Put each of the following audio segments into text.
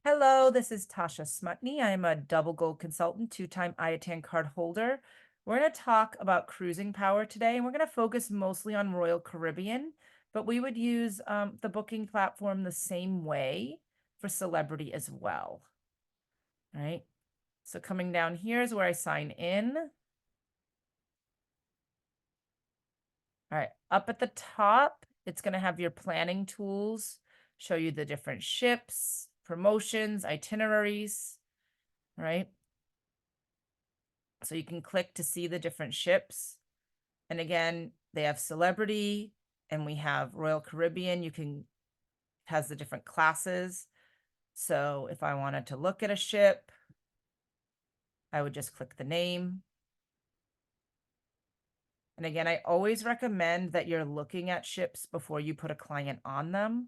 Hello, this is Tasha Smutney. I'm a double gold consultant, two-time IATAN card holder. We're going to talk about cruising power today, and we're going to focus mostly on Royal Caribbean, but we would use the booking platform the same way for Celebrity as well. All right. So coming down here is where I sign in. All right. Up at the top, it's going to have your planning tools, show you the different ships, promotions, itineraries. All right. So you can click to see the different ships. And again, they have Celebrity and we have Royal Caribbean. You can, has the different classes. So if I wanted to look at a ship, I would just click the name. And again, I always recommend that you're looking at ships before you put a client on them.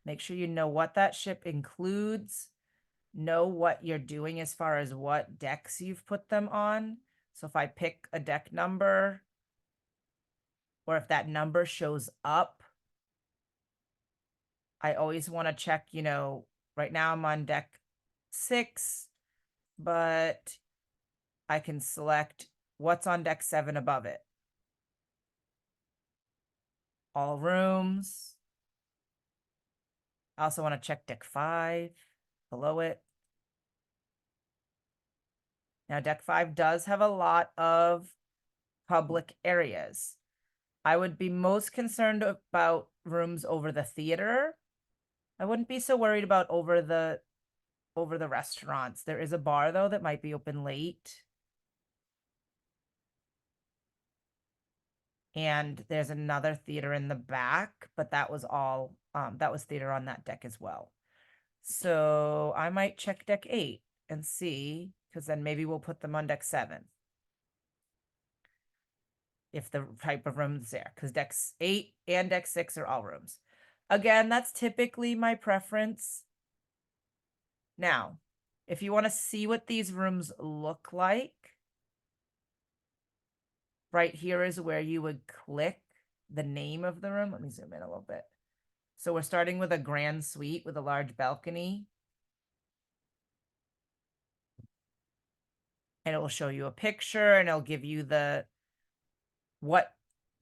Make sure you know what that ship includes, know what you're doing as far as what decks you've put them on. So if I pick a deck number, or if that number shows up, I always want to check, right now I'm on deck 6, but I can select what's on deck 7 above it. All rooms. I also want to check deck 5 below it. Now, deck 5 does have a lot of public areas. I would be most concerned about rooms over the theater. I wouldn't be so worried about over the restaurants. There is a bar though that might be open late. And there's another theater in the back, but that was all that was theater on that deck as well. So I might check deck 8 and see, because then maybe we'll put them on deck 7 if the type of room is there, because decks 8 and deck 6 are all rooms. Again, that's typically my preference. Now, if you want to see what these rooms look like, right here is where you would click the name of the room. Let me zoom in a little bit. So we're starting with a grand suite with a large balcony. And it will show you a picture and it'll give you what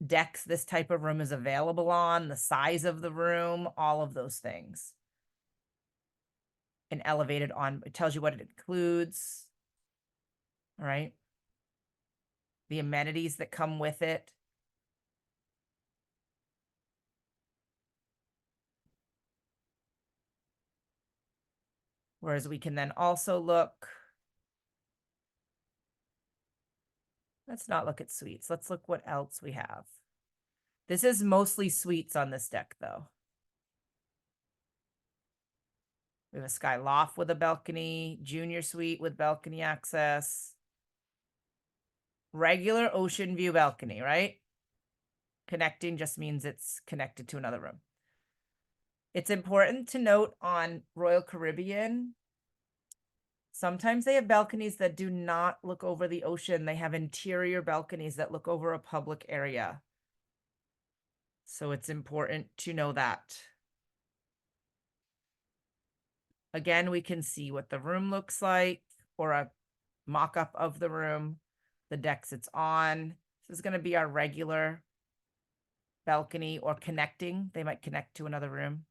decks this type of room is available on, the size of the room, all of those things. And elevated on, it tells you what it includes. All right. The amenities that come with it. Whereas we can then also look. Let's not look at suites. Let's look what else we have. This is mostly suites on this deck, though. We have a sky loft with a balcony, junior suite with balcony access, regular ocean view balcony, right? Connecting just means it's connected to another room. It's important to note on Royal Caribbean, sometimes they have balconies that do not look over the ocean. They have interior balconies that look over a public area. So it's important to know that. Again, we can see what the room looks like or a mock-up of the room, the decks it's on. This is going to be our regular balcony or connecting. They might connect to another room.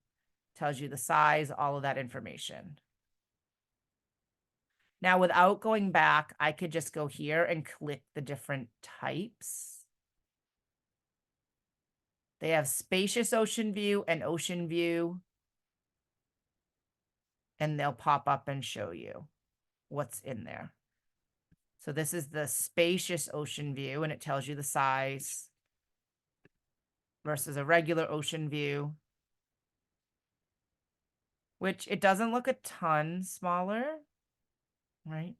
Tells you the size, all of that information. Now, without going back, I could just go here and click the different types. They have spacious ocean view and ocean view. And they'll pop up and show you what's in there. So this is the spacious ocean view, and it tells you the size versus a regular ocean view, which it doesn't look a ton smaller, right?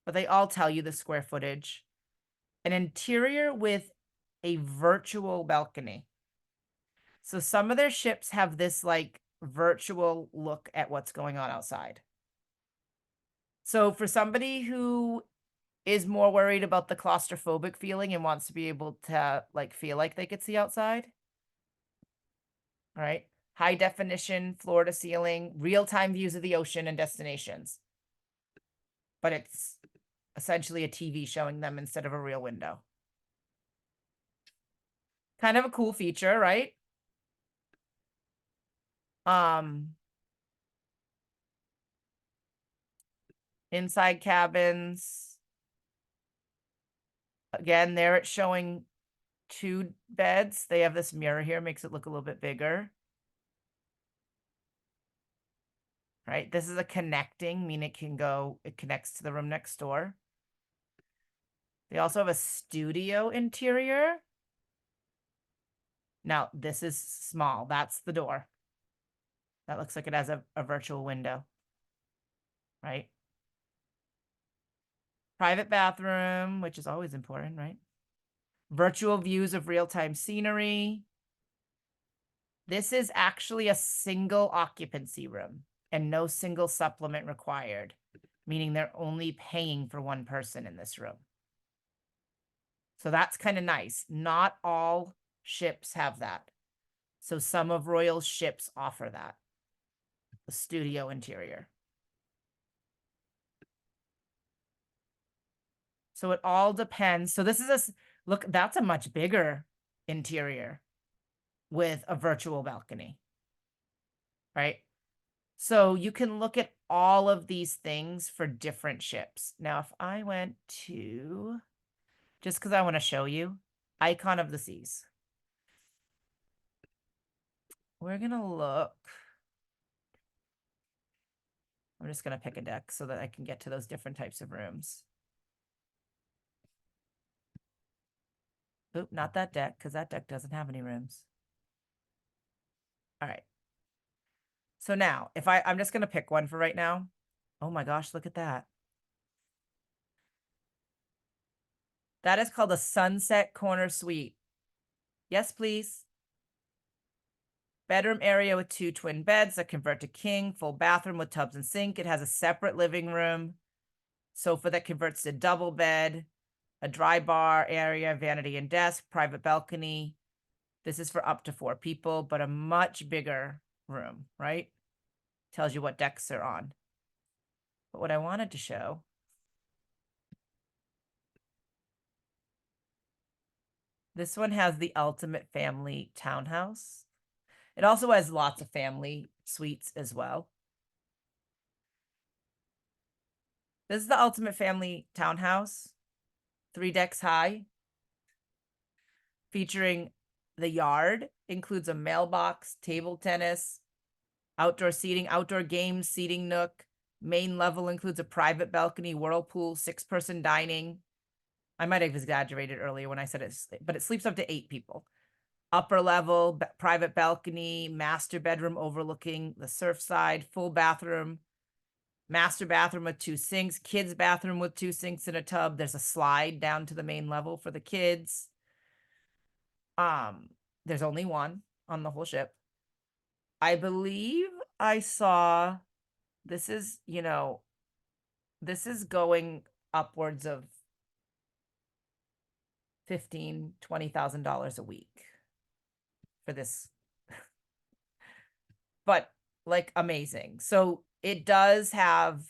But they all tell you the square footage. An interior with a virtual balcony. So some of their ships have this like virtual look at what's going on outside. So for somebody who is more worried about the claustrophobic feeling and wants to be able to like feel like they could see outside, all right, high definition, floor to ceiling, real-time views of the ocean and destinations. But it's essentially a TV showing them instead of a real window. Kind of a cool feature, right? Inside cabins. Again, there it's showing 2 beds. They have this mirror here, makes it look a little bit bigger. Right? This is a connecting, meaning it connects to the room next door. They also have a studio interior. Now, this is small. That's the door. That looks like it has a virtual window. Right? Private bathroom, which is always important, right? Virtual views of real-time scenery. This is actually a single occupancy room and no single supplement required, meaning they're only paying for one person in this room. So that's kind of nice. Not all ships have that. So some of Royal's ships offer that. The studio interior. So it all depends. So this is look, that's a much bigger interior with a virtual balcony, right? So you can look at all of these things for different ships. Now, if I went to, just because I want to show you, Icon of the Seas. We're going to look. I'm just going to pick a deck so that I can get to those different types of rooms. Oop, not that deck, because that deck doesn't have any rooms. All right. So now, if I'm just going to pick one for right now. Oh my gosh, look at that. That is called a Sunset Corner Suite. Yes, please. Bedroom area with 2 twin beds that convert to king, full bathroom with tubs and sink. It has a separate living room, sofa that converts to double bed, a dry bar area, vanity and desk, private balcony. This is for up to 4 people, but a much bigger room, right? Tells you what decks they're on. But what I wanted to show, this one has the ultimate family townhouse. It also has lots of family suites as well. This is the ultimate family townhouse, 3 decks high, featuring the yard, includes a mailbox, table tennis, outdoor seating, outdoor games, seating nook. Main level includes a private balcony, whirlpool, 6-person dining. I might have exaggerated earlier when I said it, but it sleeps up to 8 people. Upper level, private balcony, master bedroom overlooking the surf side, full bathroom, master bathroom with 2 sinks, kids bathroom with 2 sinks and a tub. There's a slide down to the main level for the kids. There's only one on the whole ship. I believe I saw, this is, this is going upwards of $15,000, $20,000 a week for this. But like amazing. So it does have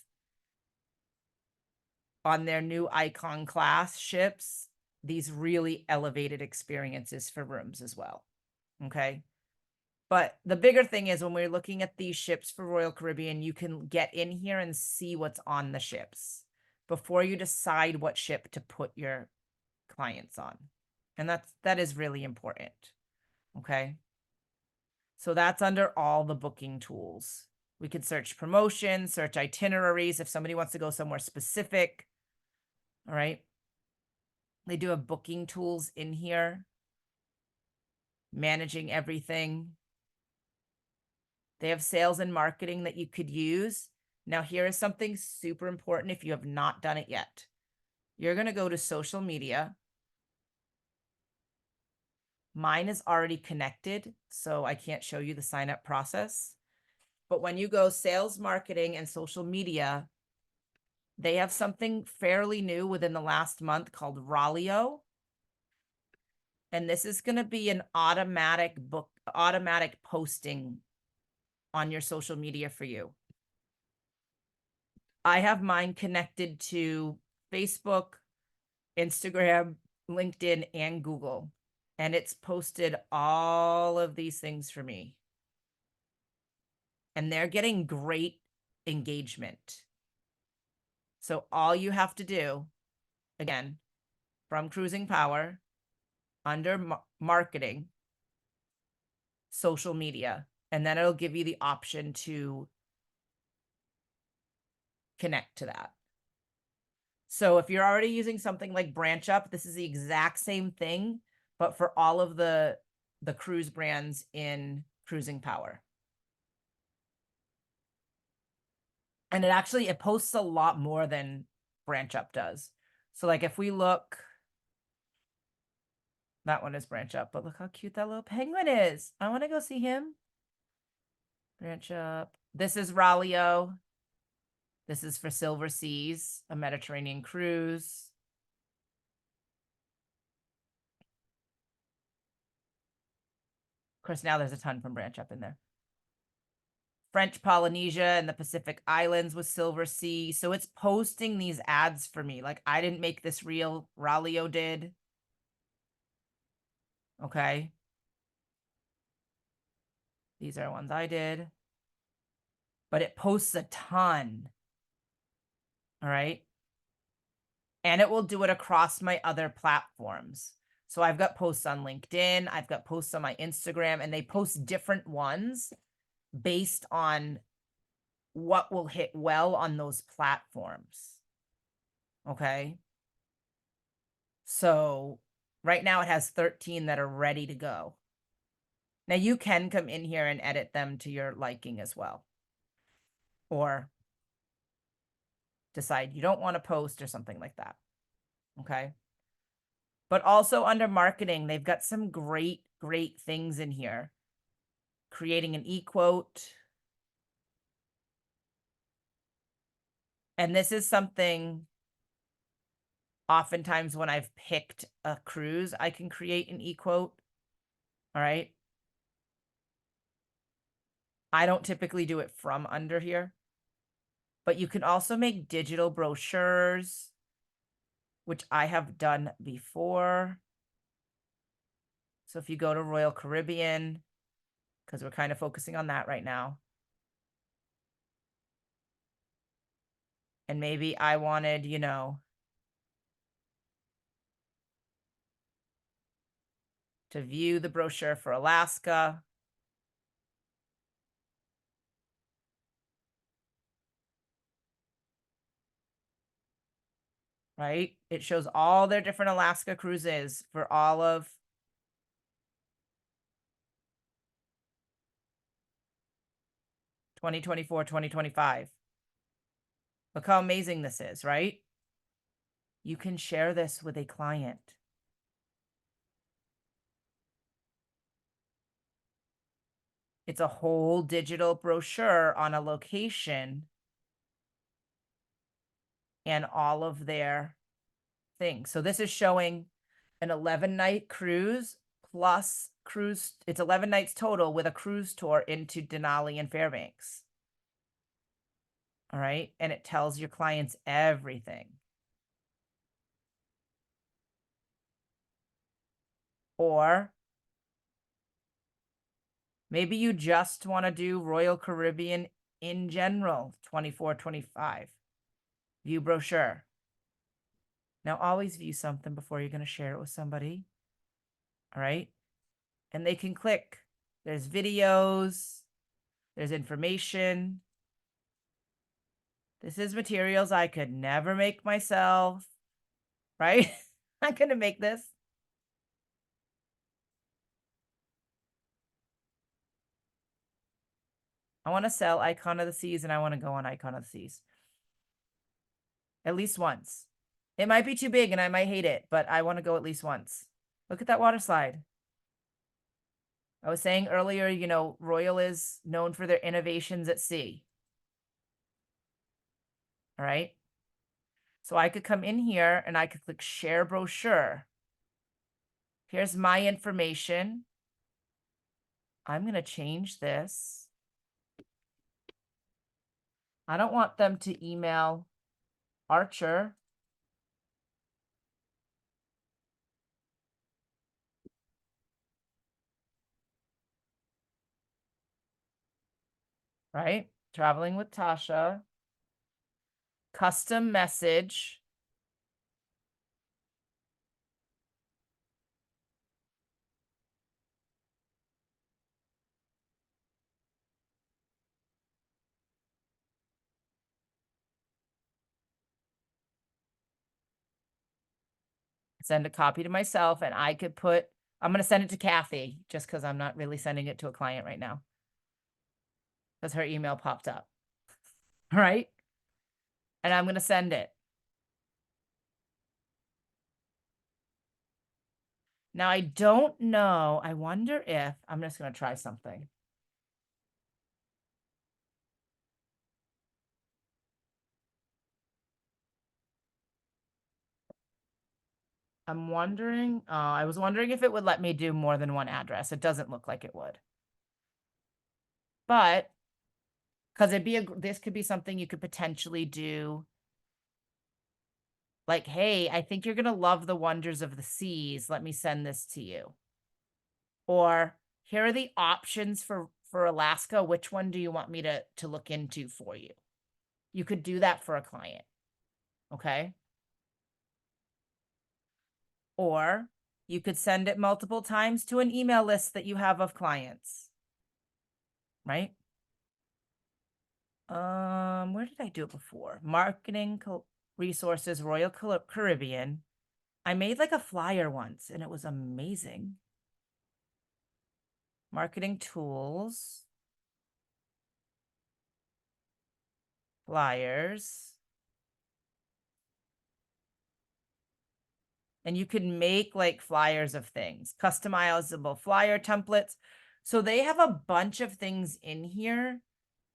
on their new Icon class ships, these really elevated experiences for rooms as well. Okay. But the bigger thing is when we're looking at these ships for Royal Caribbean, you can get in here and see what's on the ships before you decide what ship to put your clients on. And that is really important. Okay. So that's under all the booking tools. We can search promotions, search itineraries if somebody wants to go somewhere specific. All right. They do have booking tools in here, managing everything. They have sales and marketing that you could use. Now, here is something super important if you have not done it yet. You're going to go to social media. Mine is already connected, so I can't show you the sign up process. But when you go sales, marketing, and social media, they have something fairly new within the last month called Rolio. And this is going to be an automatic posting on your social media for you. I have mine connected to Facebook, Instagram, LinkedIn, and Google. And it's posted all of these things for me. And they're getting great engagement. So all you have to do, again, from Cruising Power, under marketing, social media, and then it'll give you the option to connect to that. So if you're already using something like BranchUp, this is the exact same thing, but for all of the cruise brands in Cruising Power. And it posts a lot more than BranchUp does. So like if we look, that one is BranchUp, but look how cute that little penguin is. I want to go see him. BranchUp. This is Ralio. This is for Silver Seas, a Mediterranean cruise. Of course, now there's a ton from BranchUp in there. French Polynesia and the Pacific Islands with Silver Sea. So it's posting these ads for me. Like I didn't make this reel, Ralio did. Okay. These are ones I did. But it posts a ton. All right. And it will do it across my other platforms. So I've got posts on LinkedIn, I've got posts on my Instagram, and they post different ones based on what will hit well on those platforms. Okay. So right now it has 13 that are ready to go. Now you can come in here and edit them to your liking as well. Or decide you don't want to post or something like that. Okay. But also under marketing, they've got some great things in here. Creating an e-quote. And this is something oftentimes when I've picked a cruise, I can create an e-quote. All right. I don't typically do it from under here, but you can also make digital brochures, which I have done before. So if you go to Royal Caribbean, because we're kind of focusing on that right now. And maybe I wanted, you know, to view the brochure for Alaska. Right? It shows all their different Alaska cruises for all of 2024, 2025. Look how amazing this is, right? You can share this with a client. It's a whole digital brochure on a location and all of their things. So this is showing an 11-night cruise plus cruise. It's 11 nights total with a cruise tour into Denali and Fairbanks. All right. And it tells your clients everything. Or maybe you just want to do Royal Caribbean in general, 24, 25. View brochure. Now, always view something before you're going to share it with somebody. All right. And they can click. There's videos. There's information. This is materials I could never make myself. Right? I'm going to make this. I want to sell Icon of the Seas and I want to go on Icon of the Seas. At least once. It might be too big and I might hate it, but I want to go at least once. Look at that water slide. I was saying earlier, you know, Royal is known for their innovations at sea. All right. So I could come in here and I could click share brochure. Here's my information. I'm going to change this I don't want them to email Archer. Right? Traveling with Tasha. Custom message. Send a copy to myself, and I could put, I'm going to send it to Kathy just because I'm not really sending it to a client right now. Because her email popped up. Right? And I'm going to send it. Now, I don't know. I wonder if I'm just going to try something. I'm wondering, I was wondering if it would let me do more than one address. It doesn't look like it would. But because this could be something you could potentially do. Like, hey, I think you're going to love the wonders of the seas. Let me send this to you. Or here are the options for Alaska. Which one do you want me to look into for you? You could do that for a client. Okay? Or you could send it multiple times to an email list that you have of clients. Right? Where did I do it before? Marketing Resources, Royal Caribbean. I made like a flyer once and it was amazing. Marketing tools. Flyers. And you can make like flyers of things, customizable flyer templates. So they have a bunch of things in here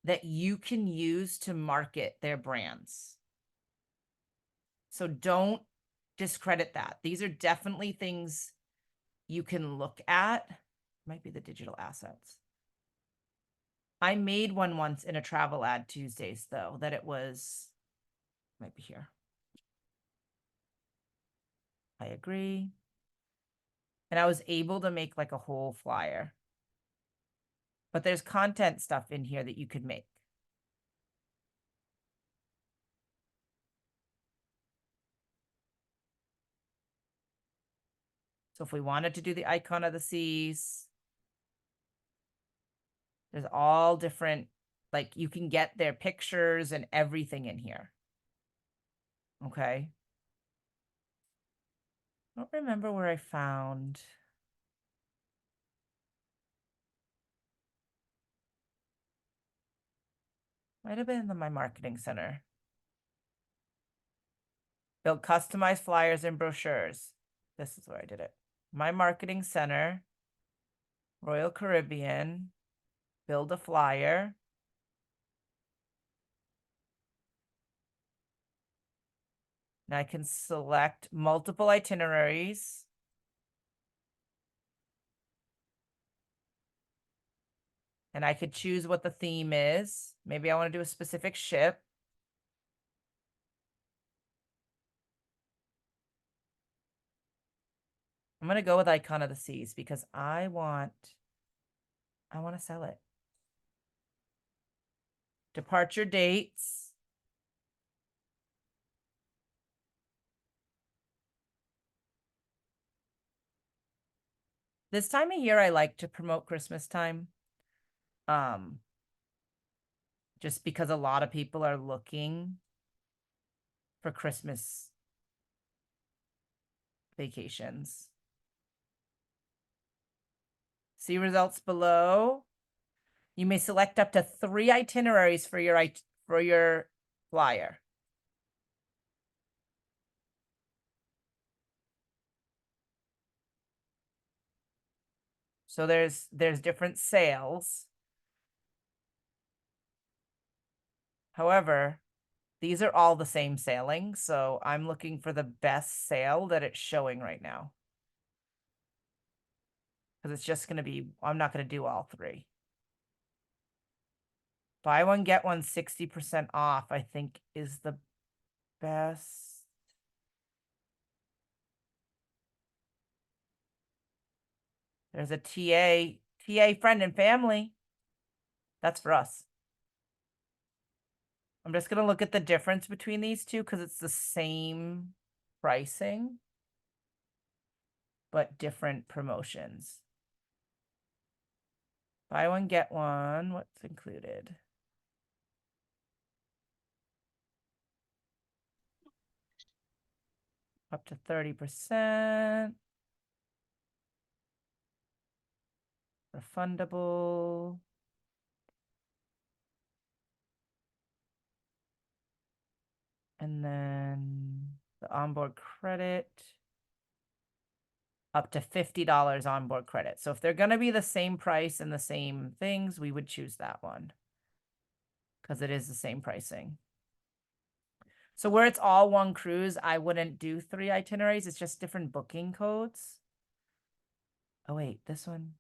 that you can use to market their brands. So don't discredit that. These are definitely things you can look at. Might be the digital assets. I made one once in a travel ad Tuesdays though, that it was, might be here. I agree. And I was able to make like a whole flyer. But there's content stuff in here that you could make. So if we wanted to do the icon of the seas, there's all different, like you can get their pictures and everything in here. Okay. I don't remember where I found. Might have been in my marketing center. Build customized flyers and brochures. This is where I did it. My marketing center, Royal Caribbean, build a flyer. And I can select multiple itineraries. And I could choose what the theme is. Maybe I want to do a specific ship. I'm going to go with Icon of the Seas because I want to sell it. Departure dates. This time of year, I like to promote Christmas time. Just because a lot of people are looking for Christmas vacations. See results below. You may select up to 3 itineraries for your flyer. So there's different sales. However, these are all the same sailing, so I'm looking for the best sale that it's showing right now. Because it's just going to be, I'm not going to do all 3. Buy one, get one 60% off, I think is the best. There's a TA friend and family. That's for us. I'm just going to look at the difference between these two because it's the same pricing, but different promotions. Buy one, get one. What's included? Up to 30%. Refundable. And then the onboard credit. Up to $50 onboard credit. So if they're going to be the same price and the same things, we would choose that one. Because it is the same pricing. So where it's all one cruise, I wouldn't do 3 itineraries. It's just different booking codes. Oh, wait, this one.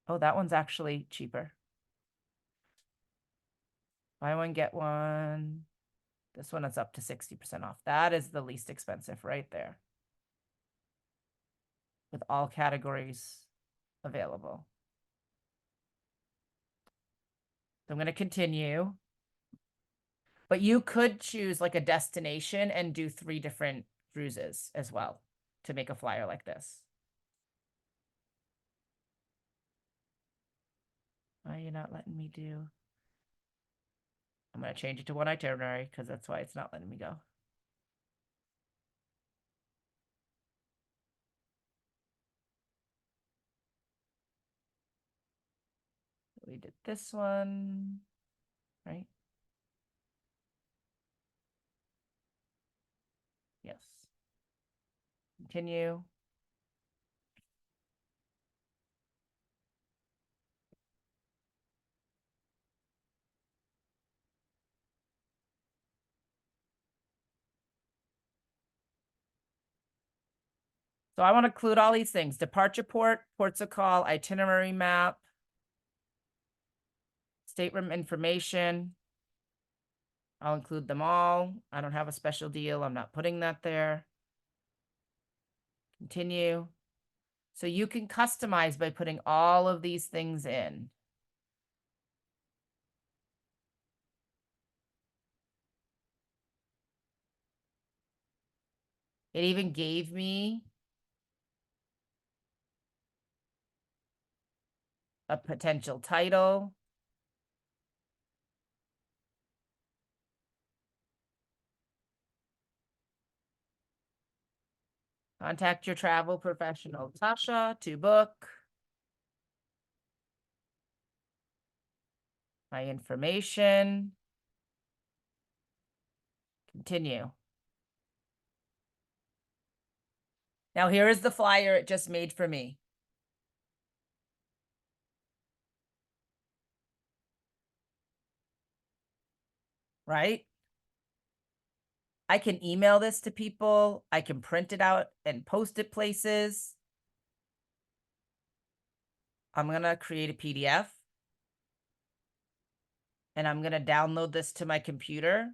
Oh, that one's actually cheaper. Buy one, get one. This one is up to 60% off. That is the least expensive right there. With all categories available. So I'm going to continue. But you could choose like a destination and do 3 different cruises as well to make a flyer like this. Why are you not letting me do? I'm going to change it to 1 itinerary because that's why it's not letting me go. We did this one, right? Yes. Continue. So I want to include all these things: departure port, ports of call, itinerary map, stateroom information. I'll include them all. I don't have a special deal. I'm not putting that there. Continue. So you can customize by putting all of these things in. It even gave me a potential title. Contact your travel professional, Tasha, to book. My information. Continue. Now here is the flyer it just made for me. Right? I can email this to people. I can print it out and post it places. I'm going to create a PDF. And I'm going to download this to my computer.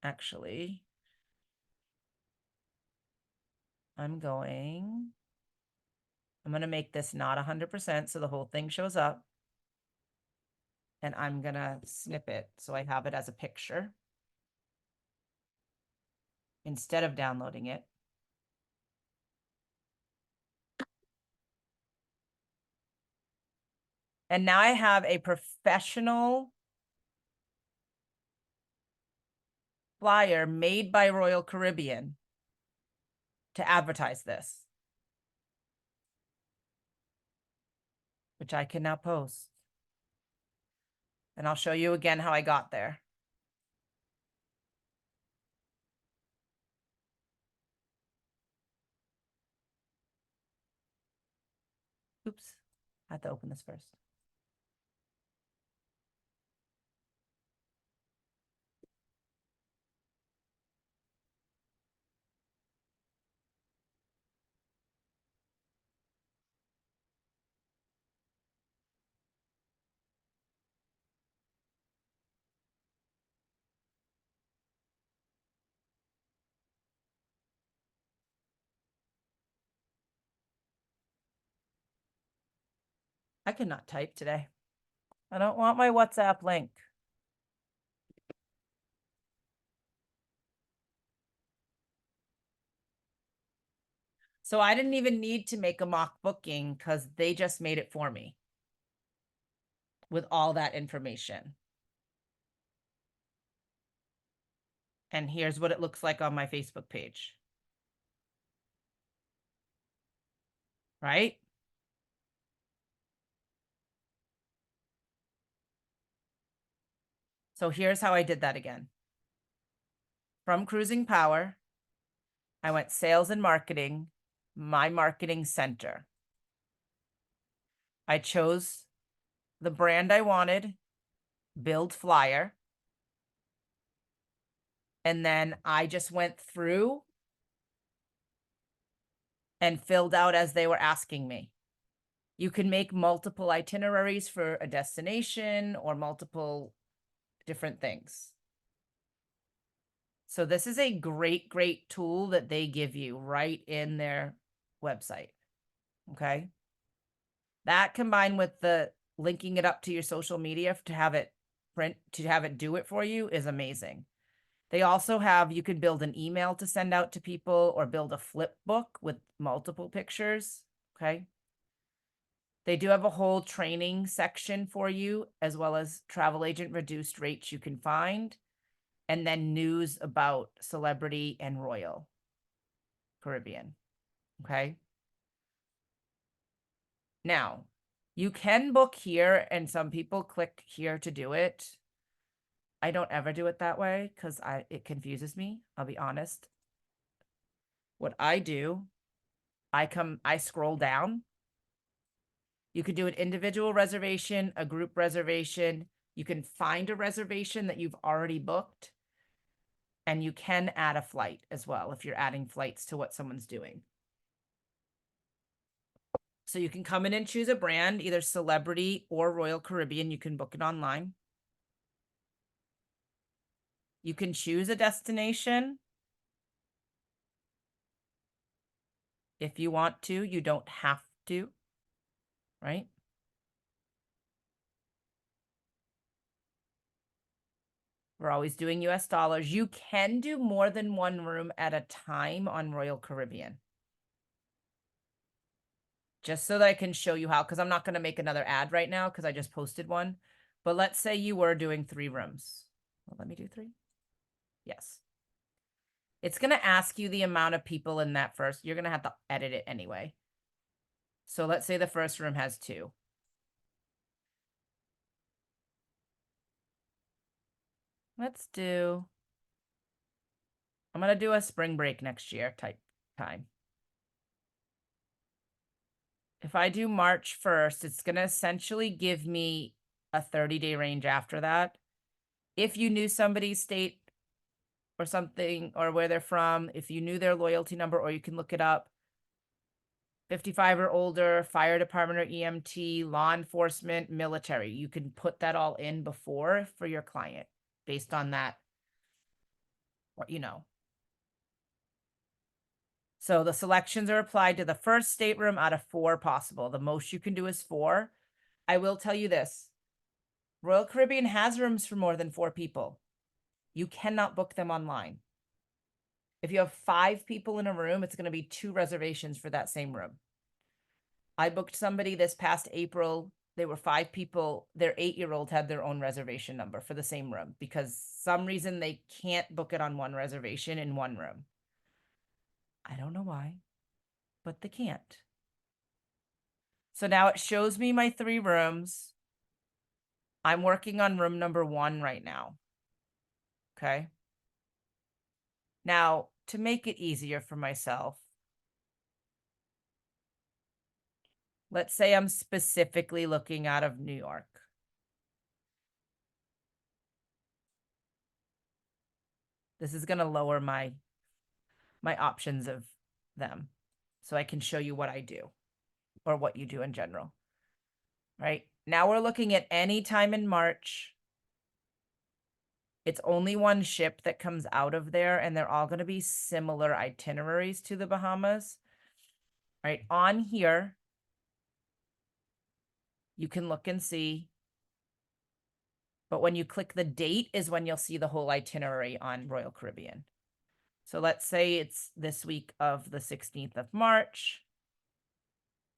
Actually, I'm going to make this not 100% so the whole thing shows up. And I'm going to snip it so I have it as a picture instead of downloading it. And now I have a professional flyer made by Royal Caribbean to advertise this, which I can now post. And I'll show you again how I got there. Oops, I have to open this first. I cannot type today. I don't want my WhatsApp link. So I didn't even need to make a mock booking because they just made it for me with all that information. And here's what it looks like on my Facebook page. Right? So here's how I did that again. From Cruising Power, I went sales and marketing, my marketing center. I chose the brand I wanted, build flyer. And then I just went through and filled out as they were asking me. You can make multiple itineraries for a destination or multiple different things. So this is a great, great tool that they give you right in their website. Okay. That combined with the linking it up to your social media to have it print, to have it do it for you is amazing. They also have, you can build an email to send out to people or build a flip book with multiple pictures. Okay. They do have a whole training section for you, as well as travel agent reduced rates you can find, and then news about Celebrity and Royal Caribbean. Okay. Now, you can book here, and some people click here to do it. I don't ever do it that way because it confuses me. I'll be honest. What I do, I scroll down. You could do an individual reservation, a group reservation. You can find a reservation that you've already booked. And you can add a flight as well if you're adding flights to what someone's doing. So you can come in and choose a brand, either Celebrity or Royal Caribbean. You can book it online. You can choose a destination if you want to. You don't have to, right? We're always doing US dollars. You can do more than one room at a time on Royal Caribbean. Just so that I can show you how, because I'm not going to make another ad right now because I just posted one. But let's say you were doing 3 rooms. Well, let me do 3. Yes. It's going to ask you the amount of people in that first. You're going to have to edit it anyway. So let's say the first room has 2. Let's do, I'm going to do a spring break next year type time. If I do March 1st, it's going to essentially give me a 30-day range after that. If you knew somebody's state or something, or where they're from, if you knew their loyalty number, or you can look it up, 55 or older, fire department or EMT, law enforcement, military, you can put that all in before for your client based on that, you know. So the selections are applied to the first stateroom out of 4 possible. The most you can do is 4. I will tell you this. Royal Caribbean has rooms for more than 4 people. You cannot book them online. If you have 5 people in a room, it's going to be 2 reservations for that same room. I booked somebody this past April. They were 5 people. Their 8-year-old had their own reservation number for the same room because some reason they can't book it on one reservation in one room. I don't know why, but they can't. So now it shows me my 3 rooms. I'm working on room number 1 right now. Okay. Now, to make it easier for myself, let's say I'm specifically looking out of New York. This is going to lower my options of them so I can show you what I do or what you do in general. Right? Now we're looking at any time in March. It's only one ship that comes out of there, and they're all going to be similar itineraries to the Bahamas. Right? On here, you can look and see. But when you click the date is when you'll see the whole itinerary on Royal Caribbean. So let's say it's this week of the 16th of March.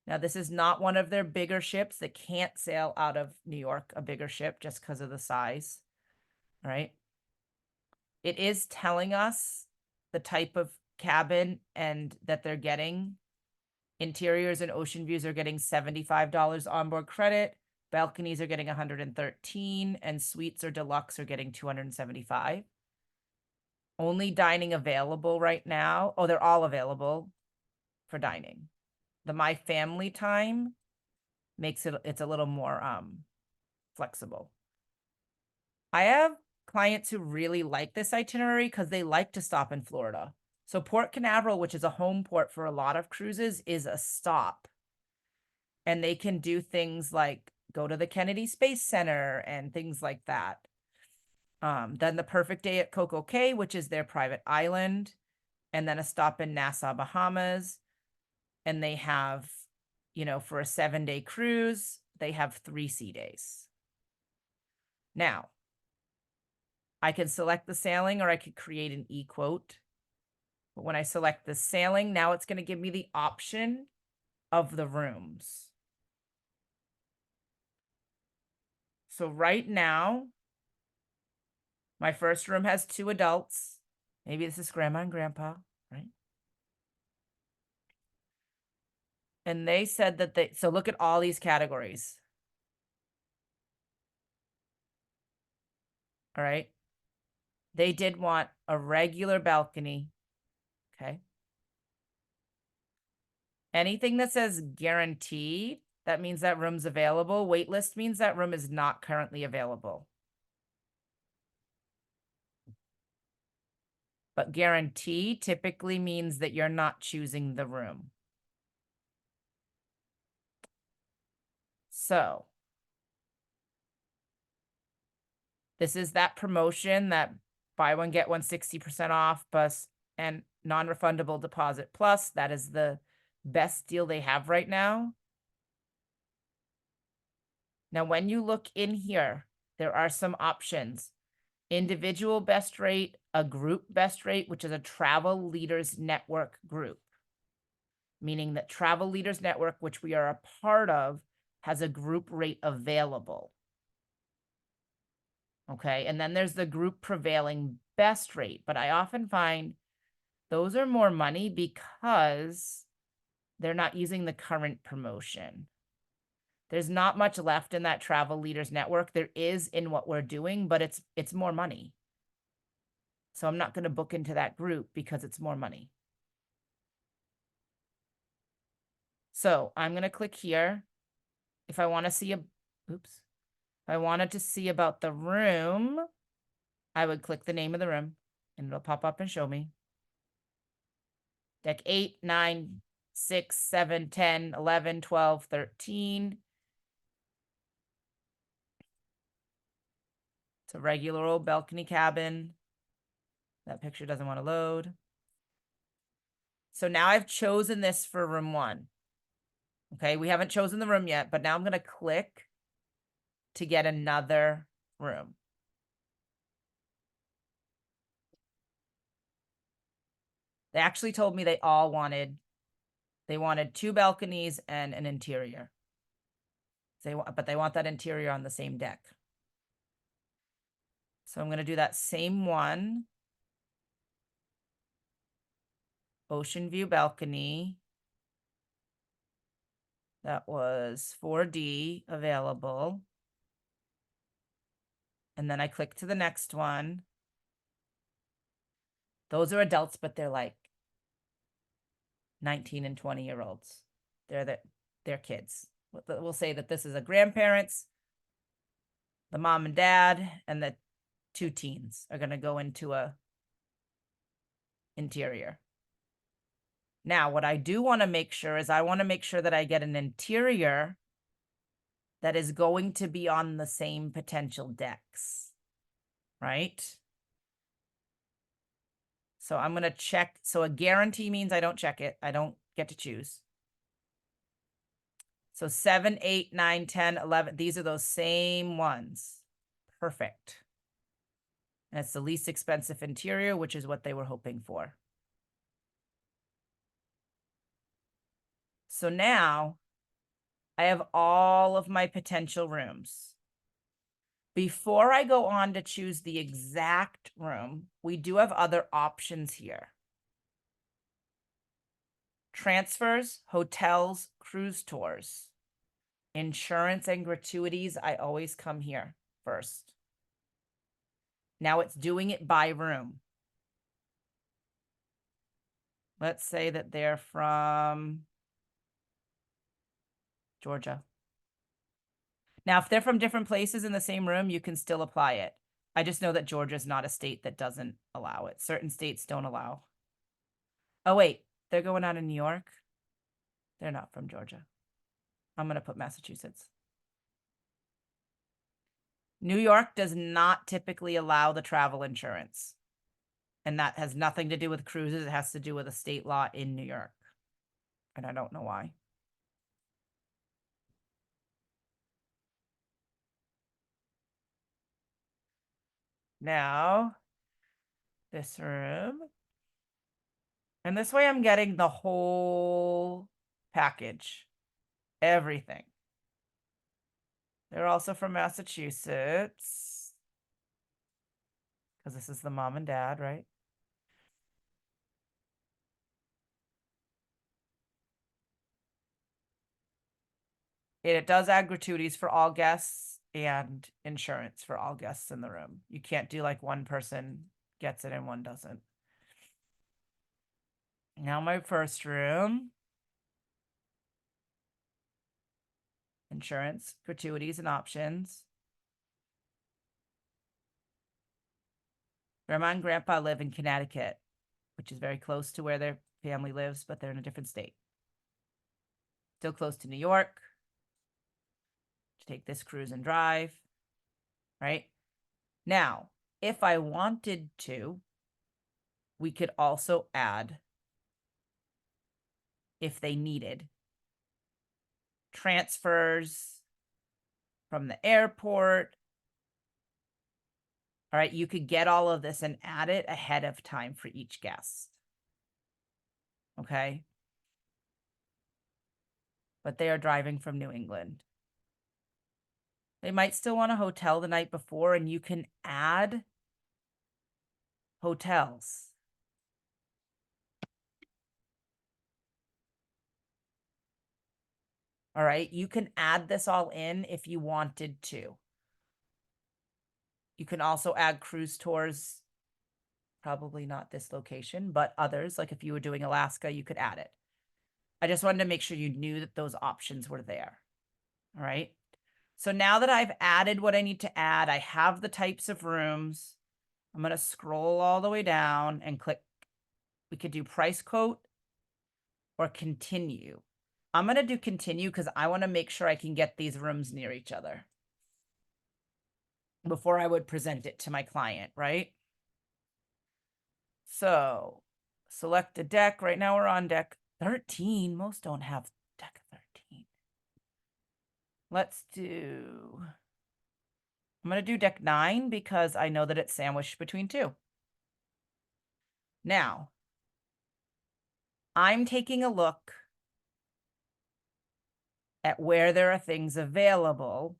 Now, this is not one of their bigger ships. They can't sail out of New York, a bigger ship, just because of the size. All right. It is telling us the type of cabin and that they're getting. Interiors and ocean views are getting $75 onboard credit. Balconies are getting 113, and suites or deluxe are getting 275. Only dining available right now. Oh, they're all available for dining. The My Family time makes it's a little more flexible. I have clients who really like this itinerary because they like to stop in Florida. So Port Canaveral, which is a home port for a lot of cruises, is a stop. And they can do things like go to the Kennedy Space Center and things like that. Then the Perfect Day at Coco Cay, which is their private island, and then a stop in Nassau, Bahamas. And they have, for a 7-day cruise, they have 3 sea days. Now, I can select the sailing or I could create an e-quote. But when I select the sailing, now it's going to give me the option of the rooms. So right now, my first room has 2 adults. Maybe this is grandma and grandpa, right? And they said that so look at all these categories. All right. They did want a regular balcony. Okay. Anything that says guaranteed, that means that room's available. Waitlist means that room is not currently available. But guarantee typically means that you're not choosing the room. So this is that promotion that buy one, get one 60% off plus and non-refundable deposit plus. That is the best deal they have right now. Now, when you look in here, there are some options. Individual best rate, a group best rate, which is a Travel Leaders Network group. Meaning that Travel Leaders Network, which we are a part of, has a group rate available. Okay, and then there's the group prevailing best rate. But I often find those are more money because they're not using the current promotion. There's not much left in that Travel Leaders Network. There is in what we're doing, but it's more money. So I'm not going to book into that group because it's more money. So I'm going to click here. If I want to see if I wanted to see about the room, I would click the name of the room and it'll pop up and show me. Deck 8, 9, 6, 7, 10, 11, 12, 13. It's a regular old balcony cabin. That picture doesn't want to load. So now I've chosen this for room 1. Okay, we haven't chosen the room yet, but now I'm going to click to get another room. They actually told me they wanted 2 balconies and an interior. But they want that interior on the same deck. So I'm going to do that same one. Ocean view balcony. That was 4D available. And then I click to the next one. Those are adults, but they're like 19 and 20-year-olds. They're kids. We'll say that this is a grandparents, the mom and dad, and the 2 teens are going to go into a interior. Now, what I do want to make sure is I want to make sure that I get an interior that is going to be on the same potential decks, right? So I'm going to check. So a guarantee means I don't check it. I don't get to choose. So 7, 8, 9, 10, 11. These are those same ones. Perfect. And it's the least expensive interior, which is what they were hoping for. So now I have all of my potential rooms. Before I go on to choose the exact room, we do have other options here. Transfers, hotels, cruise tours, insurance and gratuities. I always come here first. Now it's doing it by room. Let's say that they're from Georgia. Now, if they're from different places in the same room, you can still apply it. I just know that Georgia is not a state that doesn't allow it. Certain states don't allow. Oh, wait, they're going out in New York? They're not from Georgia. I'm going to put Massachusetts. New York does not typically allow the travel insurance. And that has nothing to do with cruises. It has to do with a state law in New York. And I don't know why. Now, this room. And this way I'm getting the whole package. Everything. They're also from Massachusetts. Because this is the mom and dad, right? And it does add gratuities for all guests and insurance for all guests in the room. You can't do like one person gets it and one doesn't. Now my first room. Insurance, gratuities, and options. Grandma and Grandpa live in Connecticut, which is very close to where their family lives, but they're in a different state. Still close to New York. To take this cruise and drive, right? Now, if I wanted to, we could also add, if they needed, transfers from the airport. All right, you could get all of this and add it ahead of time for each guest. Okay? But they are driving from New England. They might still want a hotel the night before, and you can add hotels. All right, you can add this all in if you wanted to. You can also add cruise tours, probably not this location, but others. Like if you were doing Alaska, you could add it. I just wanted to make sure you knew that those options were there. All right. So now that I've added what I need to add, I have the types of rooms. I'm going to scroll all the way down and click. We could do price quote or continue. I'm going to do continue because I want to make sure I can get these rooms near each other before I would present it to my client, right? So select a deck. Right now we're on deck 13. Most don't have deck 13. Let's do, I'm going to do deck 9 because I know that it's sandwiched between two. Now, I'm taking a look at where there are things available.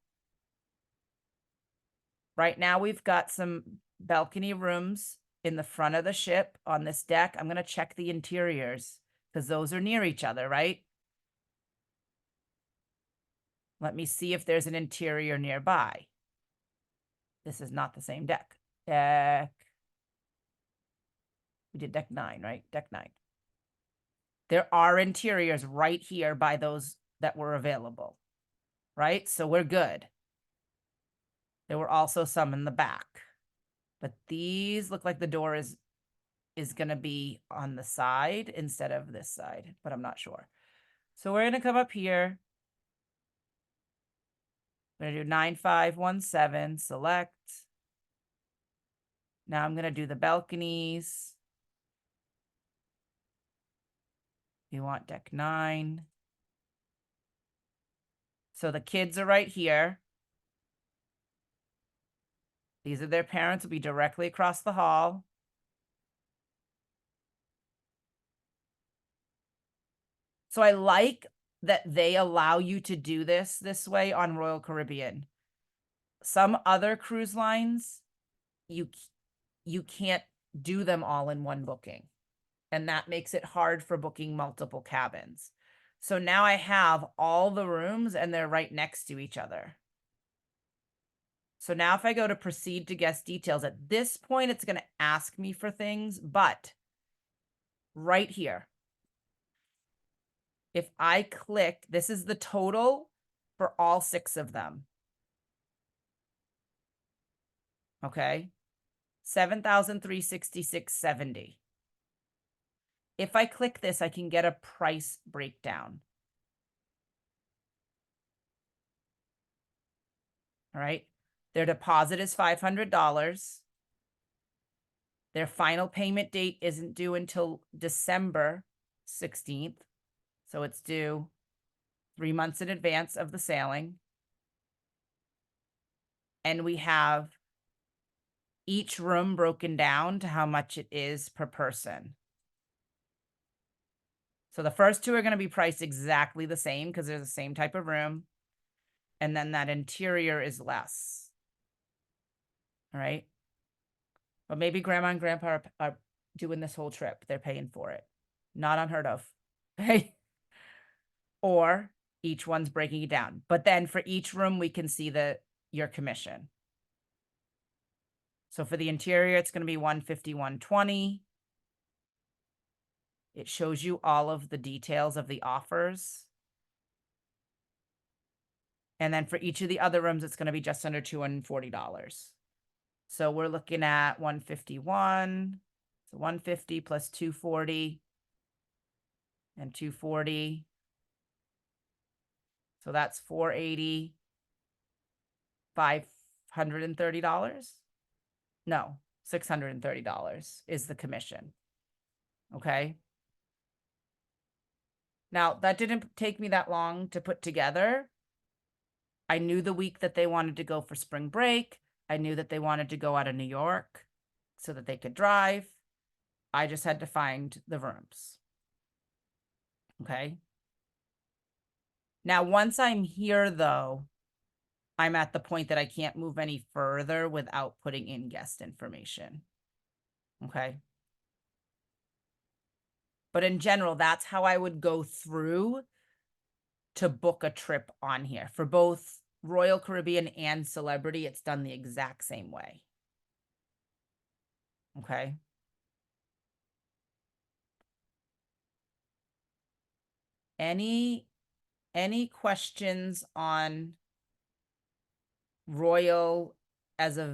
Right now, we've got some balcony rooms in the front of the ship on this deck. I'm going to check the interiors because those are near each other, right? Let me see if there's an interior nearby. This is not the same deck. We did deck 9, right? Deck 9. There are interiors right here by those that were available, right? So we're good. There were also some in the back. But these look like the door is going to be on the side instead of this side, but I'm not sure. So we're going to come up here. We're going to do 9517, select. Now I'm going to do the balconies. We want deck 9. So the kids are right here. These are their parents, will be directly across the hall. So I like that they allow you to do this way on Royal Caribbean. Some other cruise lines, you can't do them all in one booking. And that makes it hard for booking multiple cabins. So now I have all the rooms and they're right next to each other. So now if I go to proceed to guest details, at this point, it's going to ask me for things, but right here, if I click, this is the total for all 6 of them. Okay. 7,366.70. If I click this, I can get a price breakdown. All right. Their deposit is $500. Their final payment date isn't due until December 16th. So it's due 3 months in advance of the sailing. And we have each room broken down to how much it is per person. So the first 2 are going to be priced exactly the same because they're the same type of room. And then that interior is less. All right. But maybe grandma and grandpa are doing this whole trip. They're paying for it. Not unheard of. Hey. Or each one's breaking it down. But then for each room, we can see your commission. So for the interior, it's going to be $151.20. It shows you all of the details of the offers. And then for each of the other rooms, it's going to be just under $240. So we're looking at 151. So 150 plus 240 and 240. So that's 480. $530. No, $630 is the commission. Okay. Now, that didn't take me that long to put together. I knew the week that they wanted to go for spring break. I knew that they wanted to go out of New York so that they could drive. I just had to find the rooms. Okay. Now, once I'm here, though, I'm at the point that I can't move any further without putting in guest information. Okay. But in general, that's how I would go through to book a trip on here. For both Royal Caribbean and Celebrity, it's done the exact same way. Okay. Any questions on Royal as a